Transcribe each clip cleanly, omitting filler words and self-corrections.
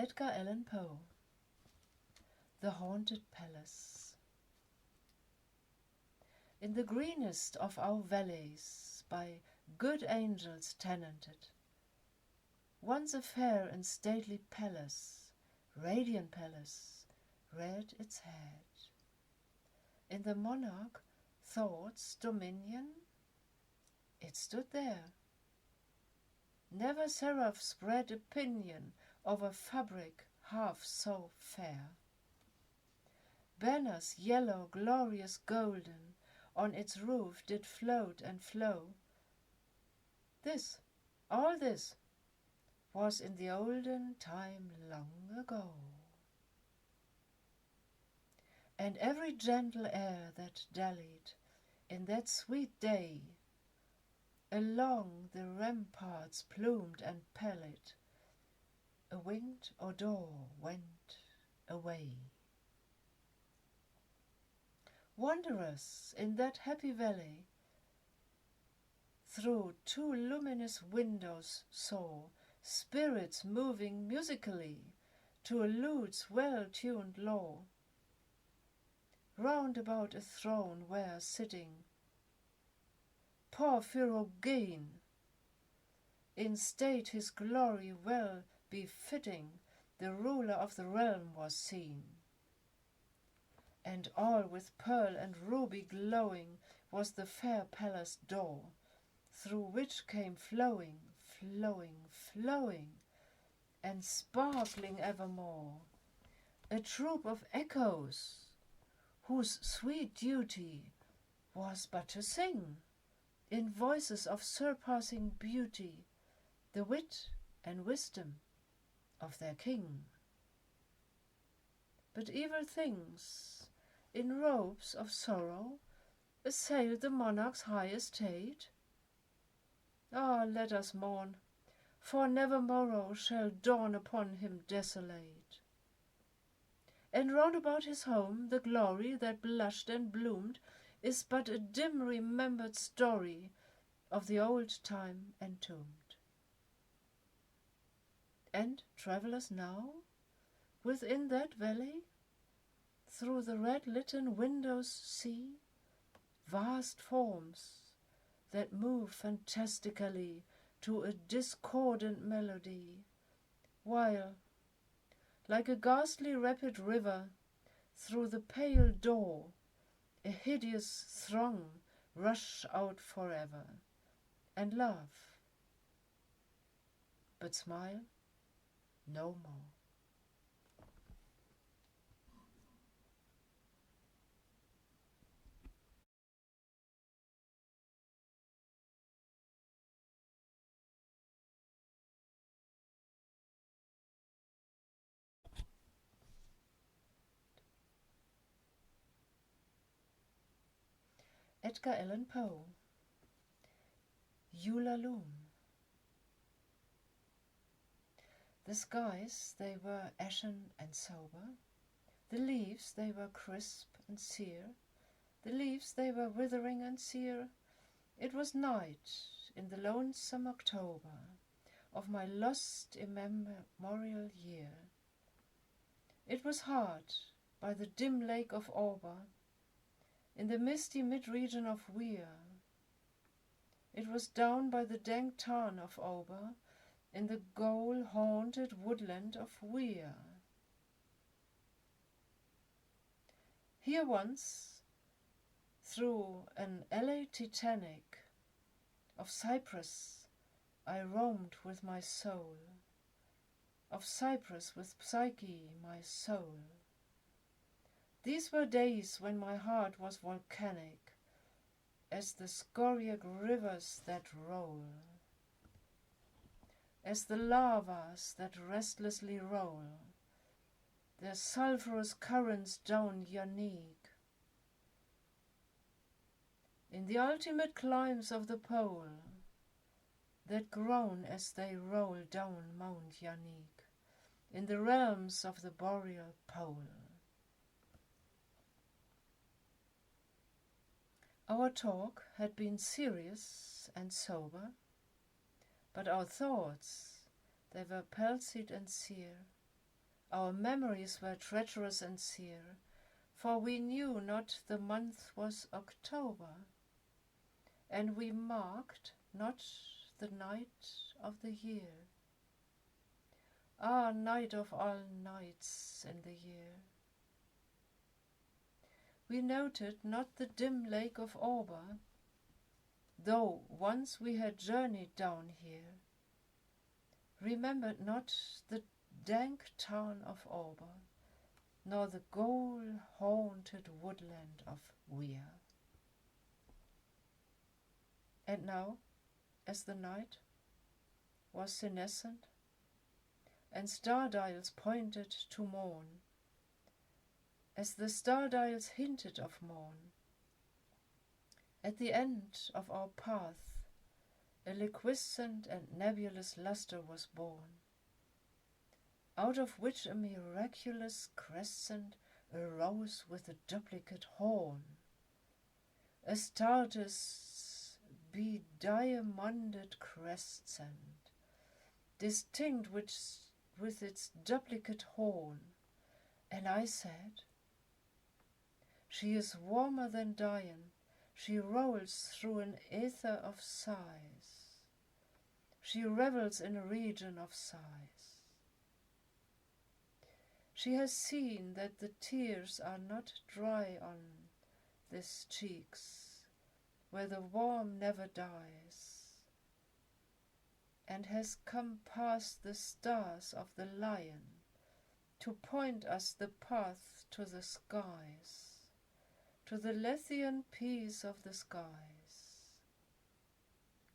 Edgar Allan Poe. The Haunted Palace. In the greenest of our valleys, by good angels tenanted, once a fair and stately palace, radiant palace, reared its head. In the monarch thought's dominion, it stood there. Never seraph spread a pinion over fabric half so fair. Banners yellow, glorious, golden, on its roof did float and flow. This, all this, was in the olden time long ago. And every gentle air that dallied in that sweet day along the ramparts plumed and pallid, a winged odor went away. Wanderers in that happy valley through two luminous windows saw spirits moving musically to a lute's well-tuned law. Round about a throne where sitting Porphyrogene, in state his glory well befitting, the ruler of the realm was seen. And all with pearl and ruby glowing was the fair palace door, through which came flowing, flowing, flowing, and sparkling evermore, a troop of echoes, whose sweet duty was but to sing, in voices of surpassing beauty, the wit and wisdom of their king. But evil things, in robes of sorrow, assailed the monarch's high estate. Ah, let us mourn, for never morrow shall dawn upon him desolate. And round about his home the glory that blushed and bloomed is but a dim remembered story of the old time entombed. And travellers now, within that valley, through the red-litten windows see vast forms that move fantastically to a discordant melody, while, like a ghastly rapid river, through the pale door a hideous throng rush out forever, and laugh, but smile no more. Edgar Allan Poe. Ulalume. The skies, they were ashen and sober, the leaves, they were crisp and sere, the leaves, they were withering and sere. It was night in the lonesome October of my lost immemorial year. It was hard by the dim lake of Auber, in the misty mid-region of Weir. It was down by the dank tarn of Auber, in the ghoul-haunted woodland of Weir. Here once, through an alley titanic of cypress, I roamed with my soul, of cypress with Psyche, my soul. These were days when my heart was volcanic, as the scoriac rivers that roll, as the lavas that restlessly roll their sulphurous currents down Yannick. In the ultimate climes of the pole, that groan as they roll down Mount Yannick, in the realms of the boreal pole. Our talk had been serious and sober, but our thoughts, they were pellucid and sere. Our memories were treacherous and sere, for we knew not the month was October, and we marked not the night of the year. Ah, night of all nights in the year! We noted not the dim lake of Auber, though once we had journeyed down here, remembered not the dank town of Auber, nor the ghoul-haunted woodland of Weir. And now, as the night was senescent, and star-dials pointed to morn, as the star-dials hinted of morn, at the end of our path a liquescent and nebulous lustre was born, out of which a miraculous crescent arose with a duplicate horn, Astartes' bediamonded crescent, distinct with its duplicate horn. And I said, she is warmer than Dian, she rolls through an ether of sighs, she revels in a region of sighs. She has seen that the tears are not dry on these cheeks, where the warm never dies, and has come past the stars of the lion to point us the path to the skies, to the Lethean peace of the skies.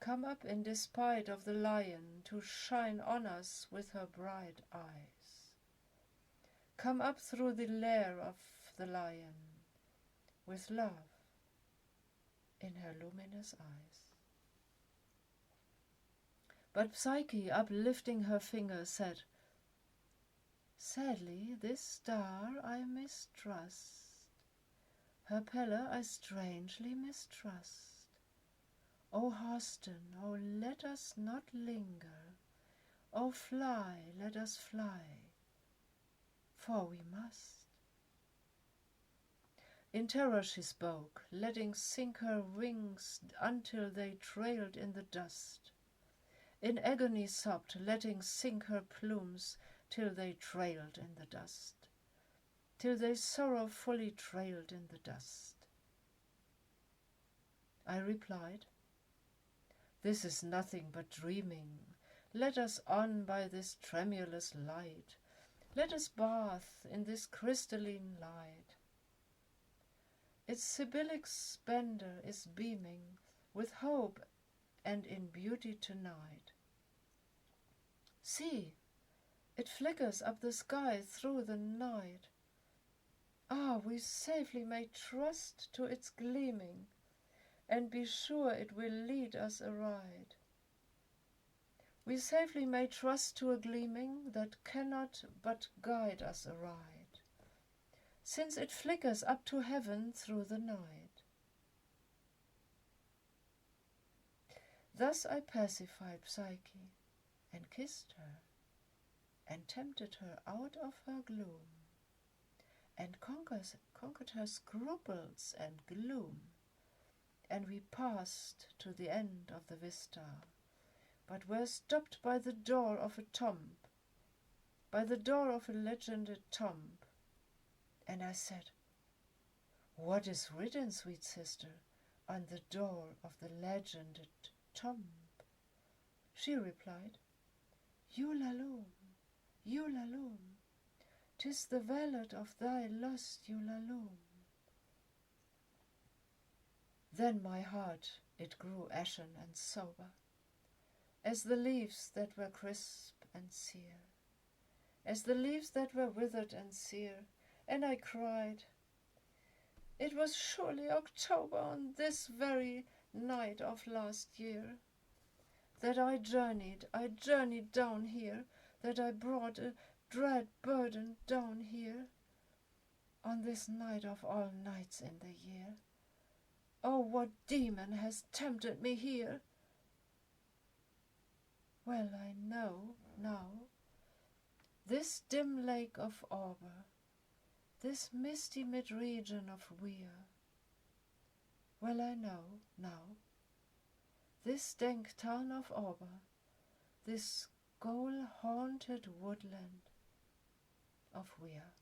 Come up in despite of the lion to shine on us with her bright eyes. Come up through the lair of the lion with love in her luminous eyes. But Psyche, uplifting her finger, said, sadly this star I mistrust, her pallor I strangely mistrust. O hasten, O let us not linger, O fly, let us fly, for we must. In terror she spoke, letting sink her wings until they trailed in the dust. In agony sobbed, letting sink her plumes till they trailed in the dust, till they sorrowfully trailed in the dust. I replied, this is nothing but dreaming. Let us on by this tremulous light. Let us bath in this crystalline light. Its Sibyllic splendor is beaming with hope and in beauty tonight. See, it flickers up the sky through the night. Ah, we safely may trust to its gleaming, and be sure it will lead us aright. We safely may trust to a gleaming that cannot but guide us aright, since it flickers up to heaven through the night. Thus I pacified Psyche, and kissed her, and tempted her out of her gloom, and conquered her scruples and gloom, and we passed to the end of the vista, but were stopped by the door of a tomb, by the door of a legended tomb. And I said, what is written, sweet sister, on the door of the legended tomb? She replied, Ulalume, Ulalume, 'tis the valet of thy lost Ulalume. Then my heart it grew ashen and sober, as the leaves that were crisp and sere, as the leaves that were withered and sere, and I cried, it was surely October on this very night of last year, that I journeyed down here, that I brought a dread burden down here, on this night of all nights in the year. Oh, what demon has tempted me here? Well, I know now This dim lake of Auber, this misty mid-region of Weir, well I know, now, this dank town of Auber, this goal-haunted woodland of Weir.